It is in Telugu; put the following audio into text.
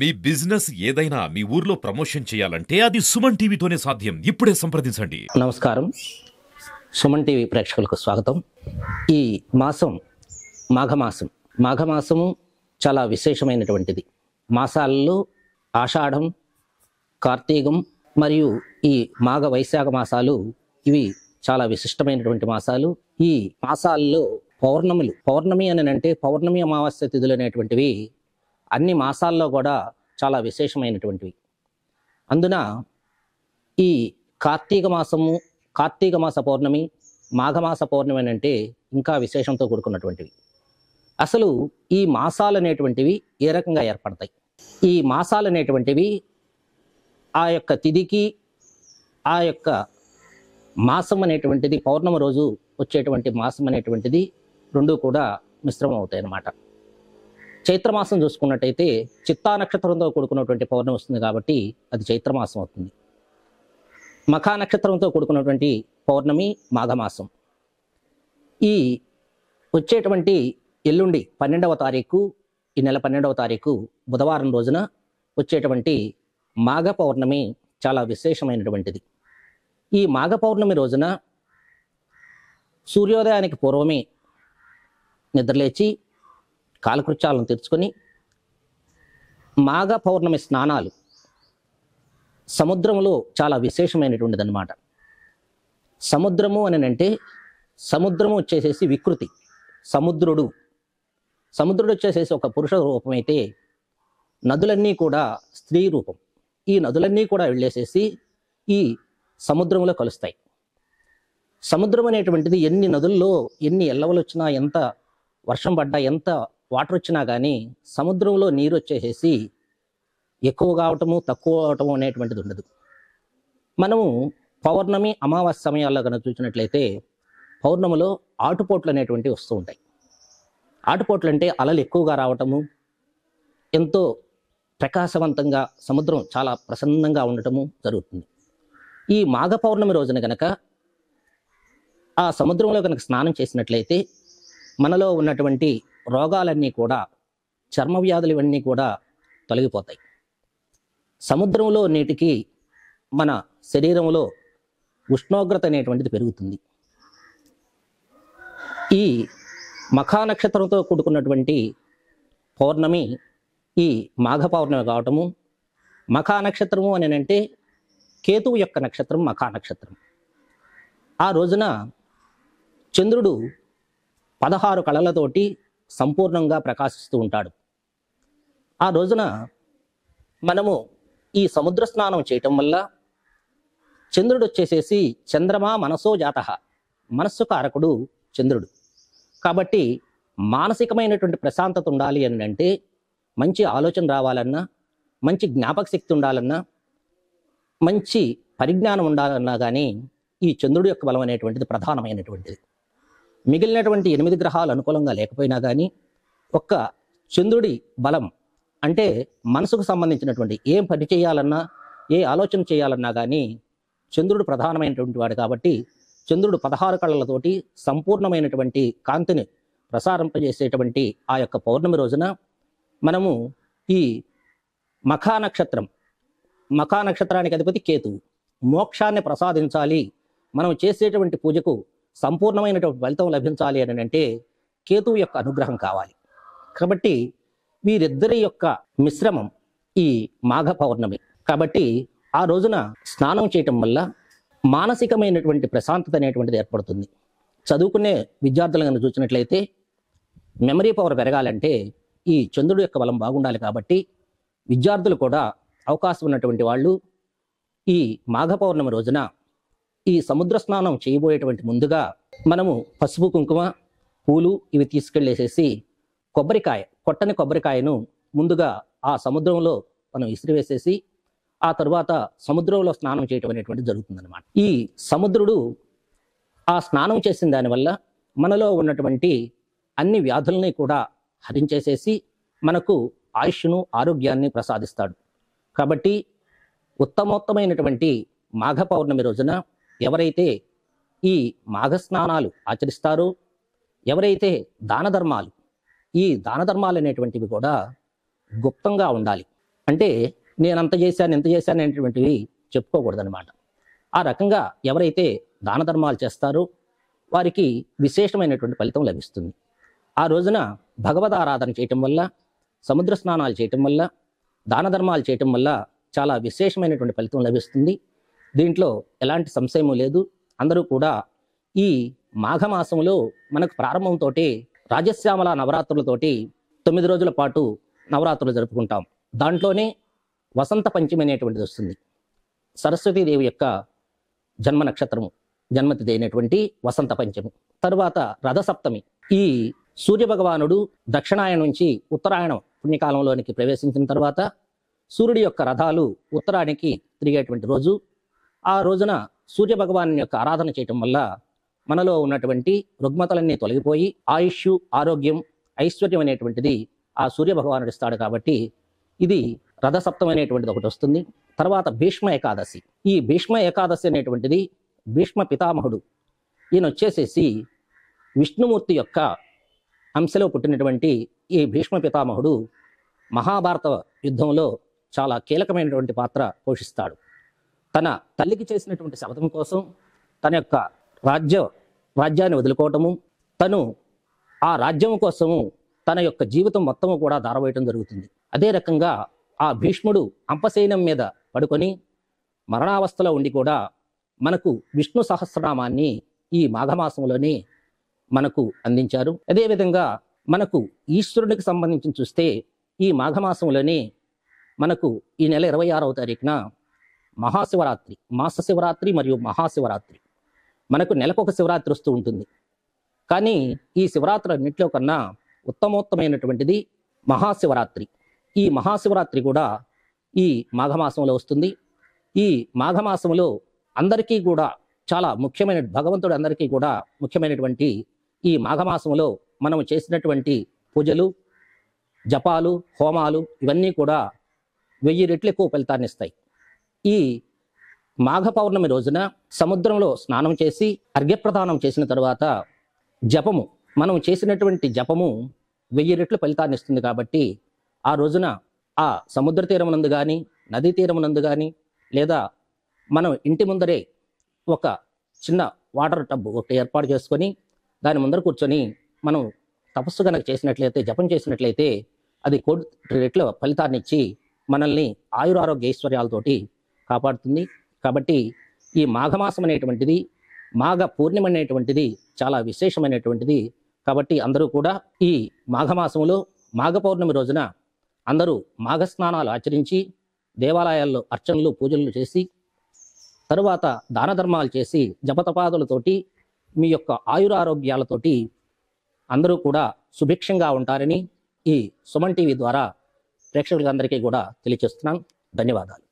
మీ బిజినెస్ ఏదైనా మీ ఊర్లో ప్రమోషన్ చేయాలంటే అది సుమన్ టీవీతోనే సాధ్యం. ఇప్పుడే సంప్రదించండి. నమస్కారం, సుమన్ టీవీ ప్రేక్షకులకు స్వాగతం. ఈ మాసం మాఘమాసం. మాఘమాసము చాలా విశేషమైనటువంటిది. మాసాలలో ఆషాఢం, కార్తీకం మరియు ఈ మాఘ వైశాఖ మాసాలు ఇవి చాలా విశిష్టమైనటువంటి మాసాలు. ఈ మాసాల్లో పౌర్ణమి అని అంటే పౌర్ణమి అమావాస్య తిథులు అనేటువంటివి అన్ని మాసాల్లో కూడా చాలా విశేషమైనటువంటివి. అందున ఈ కార్తీక మాస పౌర్ణమి, మాఘమాస పౌర్ణమి అని అంటే ఇంకా విశేషంతో కూడుకున్నటువంటివి. అసలు ఈ మాసాలు అనేటువంటివి ఏ రకంగా ఏర్పడతాయి? ఈ మాసాలు అనేటువంటివి ఆ యొక్క తిథికి, ఆ యొక్క మాసం అనేటువంటిది, పౌర్ణమి రోజు వచ్చేటువంటి మాసం అనేటువంటిది రెండు కూడా మిశ్రమం అవుతాయి అన్నమాట. చైత్రమాసం చూసుకున్నట్టయితే చిత్తా నక్షత్రంతో కూడుకున్నటువంటి పౌర్ణమి వస్తుంది కాబట్టి అది చైత్రమాసం అవుతుంది. మఖా నక్షత్రంతో కూడుకున్నటువంటి పౌర్ణమి మాఘమాసం. ఈ వచ్చేటువంటి ఎల్లుండి 12వ తారీఖు, ఈ నెల 12వ తారీఖు బుధవారం రోజున వచ్చేటువంటి మాఘ పౌర్ణమి చాలా విశేషమైనటువంటిది. ఈ మాఘ పౌర్ణమి రోజున సూర్యోదయానికి పూర్వమే నిద్రలేచి కాలకృత్యాలను తీర్చుకొని మాఘ పౌర్ణమి స్నానాలు సముద్రంలో చాలా విశేషమైనటువంటిది అన్నమాట. సముద్రము అని అంటే సముద్రము వచ్చేసేసి వికృతి, సముద్రుడు వచ్చేసేసి ఒక పురుష రూపమైతే నదులన్నీ కూడా స్త్రీ రూపం. ఈ నదులన్నీ కూడా వెళ్ళేసేసి ఈ సముద్రంలో కలుస్తాయి. సముద్రం అనేటువంటిది ఎన్ని నదుల్లో ఎన్ని ఎల్లవలు వచ్చినా, ఎంత వర్షం పడ్డా, ఎంత వాటర్ వచ్చినా కానీ సముద్రంలో నీరు వచ్చేసేసి ఎక్కువ కావటము తక్కువ అవటము అనేటువంటిది ఉండదు. మనము పౌర్ణమి అమావాస్య సమయాల్లో కనుక చూసినట్లయితే పౌర్ణమిలో ఆటుపోట్లు అనేటువంటివి వస్తూ ఉంటాయి. ఆటుపోట్లు అంటే అలలు ఎక్కువగా రావటము, ఎంతో ప్రకాశవంతంగా సముద్రం చాలా ప్రసన్నంగా ఉండటము జరుగుతుంది. ఈ మాఘ పౌర్ణమి రోజున కనుక ఆ సముద్రంలో కనుక స్నానం చేసినట్లయితే మనలో ఉన్నటువంటి రోగాలన్నీ కూడా, చర్మ వ్యాధులు ఇవన్నీ కూడా తొలగిపోతాయి. సముద్రంలో నీటికి మన శరీరంలో ఉష్ణోగ్రత అనేటువంటిది పెరుగుతుంది. ఈ మఖా నక్షత్రంతో కూడుకున్నటువంటి పౌర్ణమి ఈ మాఘ పౌర్ణమి కావటము. మఖా నక్షత్రము అని అంటే కేతువు యొక్క నక్షత్రం మఖా నక్షత్రం. ఆ రోజున చంద్రుడు 16 కళలతోటి సంపూర్ణంగా ప్రకాశిస్తూ ఉంటాడు. ఆ రోజున మనము ఈ సముద్ర స్నానం చేయటం వల్ల చంద్రుడు వచ్చేసేసి చంద్రమా మనసో జాతః, మనస్సు కారకుడు చంద్రుడు. కాబట్టి మానసికమైనటువంటి ప్రశాంతత ఉండాలి అని అంటే, మంచి ఆలోచన రావాలన్నా, మంచి జ్ఞాపక శక్తి ఉండాలన్నా, మంచి పరిజ్ఞానం ఉండాలన్నా కానీ ఈ చంద్రుడి యొక్క బలం అనేటువంటిది ప్రధానమైనటువంటిది. మిగిలినటువంటి 8 గ్రహాలు అనుకూలంగా లేకపోయినా కానీ ఒక్క చంద్రుడి బలం అంటే మనసుకు సంబంధించినటువంటి ఏం పని చేయాలన్నా, ఏ ఆలోచన చేయాలన్నా కానీ చంద్రుడు ప్రధానమైనటువంటి వాడు. కాబట్టి చంద్రుడు 16 కళలతోటి సంపూర్ణమైనటువంటి కాంతిని ప్రసారింపజేసేటువంటి ఆ యొక్క పౌర్ణమి రోజున మనము ఈ మఖా నక్షత్రానికి అధిపతి కేతువు, మోక్షాన్ని ప్రసాదించాలి, మనం చేసేటువంటి పూజకు సంపూర్ణమైనటువంటి ఫలితం లభించాలి అని అంటే కేతువు యొక్క అనుగ్రహం కావాలి. కాబట్టి వీరిద్దరి యొక్క మిశ్రమం ఈ మాఘ పౌర్ణమి. కాబట్టి ఆ రోజున స్నానం చేయటం వల్ల మానసికమైనటువంటి ప్రశాంతత అనేటువంటిది ఏర్పడుతుంది. చదువుకునే విద్యార్థులను కనుక చూసినట్లయితే మెమరీ పవర్ పెరగాలంటే ఈ చంద్రుడి యొక్క బలం బాగుండాలి. కాబట్టి విద్యార్థులు కూడా అవకాశం ఉన్నటువంటి వాళ్ళు ఈ మాఘ పౌర్ణమి రోజున ఈ సముద్ర స్నానం చేయబోయేటువంటి ముందుగా మనము పసుపు, కుంకుమ, పూలు ఇవి తీసుకెళ్ళేసేసి కొట్టని కొబ్బరికాయను ముందుగా ఆ సముద్రంలో మనం ఇసిరివేసేసి ఆ తరువాత సముద్రంలో స్నానం చేయటం అనేటువంటిది జరుగుతుందన్నమాట. ఈ సముద్రుడు ఆ స్నానం చేసిన దానివల్ల మనలో ఉన్నటువంటి అన్ని వ్యాధుల్ని కూడా హరించేసేసి మనకు ఆయుష్ను, ఆరోగ్యాన్ని ప్రసాదిస్తాడు. కాబట్టి ఉత్తమోత్తమైనటువంటి మాఘ పౌర్ణమి రోజున ఎవరైతే ఈ మాఘ స్నానాలు ఆచరిస్తారో, ఎవరైతే ఈ దాన ధర్మాలు అనేటువంటివి కూడా గుప్తంగా ఉండాలి. అంటే నేనంత చేశాను ఇంత చేశాను అనేటువంటివి చెప్పుకోకూడదనమాట. ఆ రకంగా ఎవరైతే దాన ధర్మాలు చేస్తారో వారికి విశేషమైనటువంటి ఫలితం లభిస్తుంది. ఆ రోజున భగవద్ ఆరాధన చేయటం వల్ల, సముద్ర స్నానాలు చేయటం వల్ల, దాన ధర్మాలు చేయటం వల్ల చాలా విశేషమైనటువంటి ఫలితం లభిస్తుంది. దీంట్లో ఎలాంటి సంశయం లేదు. అందరూ కూడా ఈ మాఘమాసంలో మనకు ప్రారంభంతో రాజశ్యామల నవరాత్రులతోటి 9 రోజుల పాటు నవరాత్రులు జరుపుకుంటాం. దాంట్లోనే వసంత పంచమి అనేటువంటిది వస్తుంది. సరస్వతీదేవి యొక్క జన్మ నక్షత్రము, జన్మతిథి అయినటువంటి వసంత పంచమి. తరువాత రథసప్తమి. ఈ సూర్యభగవానుడు దక్షిణాయనం నుంచి ఉత్తరాయణం పుణ్యకాలంలోనికి ప్రవేశించిన తర్వాత సూర్యుడి యొక్క రథాలు ఉత్తరానికి తిరిగేటువంటి రోజు. ఆ రోజున సూర్యభగవాను యొక్క ఆరాధన చేయటం వల్ల మనలో ఉన్నటువంటి రుగ్మతలన్నీ తొలగిపోయి ఆయుష్, ఆరోగ్యం, ఐశ్వర్యం అనేటువంటిది ఆ సూర్యభగవానుడు ఇస్తాడు. కాబట్టి ఇది రథసప్తమి అనేటువంటిది ఒకటి వస్తుంది. తర్వాత భీష్మ ఏకాదశి. ఈ భీష్మ ఏకాదశి అనేటువంటిది భీష్మ పితామహుడు, ఈయన వచ్చేసేసి విష్ణుమూర్తి యొక్క అంశలో పుట్టినటువంటి ఈ భీష్మ పితామహుడు మహాభారత యుద్ధంలో చాలా కీలకమైనటువంటి పాత్ర పోషిస్తాడు. తన తల్లికి చేసినటువంటి శపథం కోసం తన యొక్క రాజ్యాన్ని వదులుకోవటము, తను ఆ రాజ్యం కోసము తన యొక్క జీవితం మొత్తము కూడా దారవేయటం జరుగుతుంది. అదే రకంగా ఆ భీష్ముడు అంపశయనం మీద పడుకొని మరణావస్థలో ఉండి కూడా మనకు విష్ణు సహస్రనామాన్ని ఈ మాఘమాసంలోనే మనకు అందించారు. అదేవిధంగా మనకు ఈశ్వరుడికి సంబంధించి చూస్తే ఈ మాఘమాసంలోనే మనకు ఈ నెల 26వ తారీఖున మహాశివరాత్రి, మాస శివరాత్రి మరియు మహాశివరాత్రి, మనకు నెలకొక శివరాత్రి వస్తూ ఉంటుంది. కానీ ఈ శివరాత్రి అన్నింటిలో కన్నా ఉత్తమోత్తమైనటువంటిది మహాశివరాత్రి. ఈ మహాశివరాత్రి కూడా ఈ మాఘమాసంలో వస్తుంది. ఈ మాఘమాసంలో అందరికీ కూడా చాలా ముఖ్యమైన, భగవంతుడు అందరికీ కూడా ముఖ్యమైనటువంటి ఈ మాఘమాసంలో మనం చేసినటువంటి పూజలు, జపాలు, హోమాలు ఇవన్నీ కూడా 1000 రెట్లు ఎక్కువ ఫలితాన్ని ఇస్తాయి. ఈ మాఘ పౌర్ణమి రోజున సముద్రంలో స్నానం చేసి అర్ఘ్యప్రదానం చేసిన తర్వాత జపము, మనం చేసినటువంటి జపము 1000 రెట్లు ఫలితాన్ని ఇస్తుంది. కాబట్టి ఆ రోజున ఆ సముద్ర తీరమునందు కానీ, నదీ తీరమునందు కానీ, లేదా మనం ఇంటి ముందరే ఒక చిన్న వాటర్ టబ్ ఒకటి ఏర్పాటు చేసుకొని దాని ముందర కూర్చొని మనం తపస్సు కనుక చేసినట్లయితే, జపం చేసినట్లయితే అది 1,00,00,000 రెట్ల ఫలితాన్ని ఇచ్చి మనల్ని ఆయురారోగ్య ఐశ్వర్యాలతోటి కాపాడుతుంది. కాబట్టి ఈ మాఘమాసం అనేటువంటిది, మాఘ పూర్ణిమ అనేటువంటిది చాలా విశేషమైనటువంటిది. కాబట్టి అందరూ కూడా ఈ మాఘమాసంలో మాఘ పౌర్ణమి రోజున అందరూ మాఘ స్నానాలు ఆచరించి దేవాలయాల్లో అర్చనలు, పూజలు చేసి తరువాత దాన ధర్మాలు చేసి జపతపాదులతోటి మీ యొక్క ఆయురారోగ్యాలతోటి అందరూ కూడా సుభిక్షంగా ఉంటారని ఈ సుమన్ టీవీ ద్వారా ప్రేక్షకులందరికీ కూడా తెలియజేస్తున్నాను. ధన్యవాదాలు.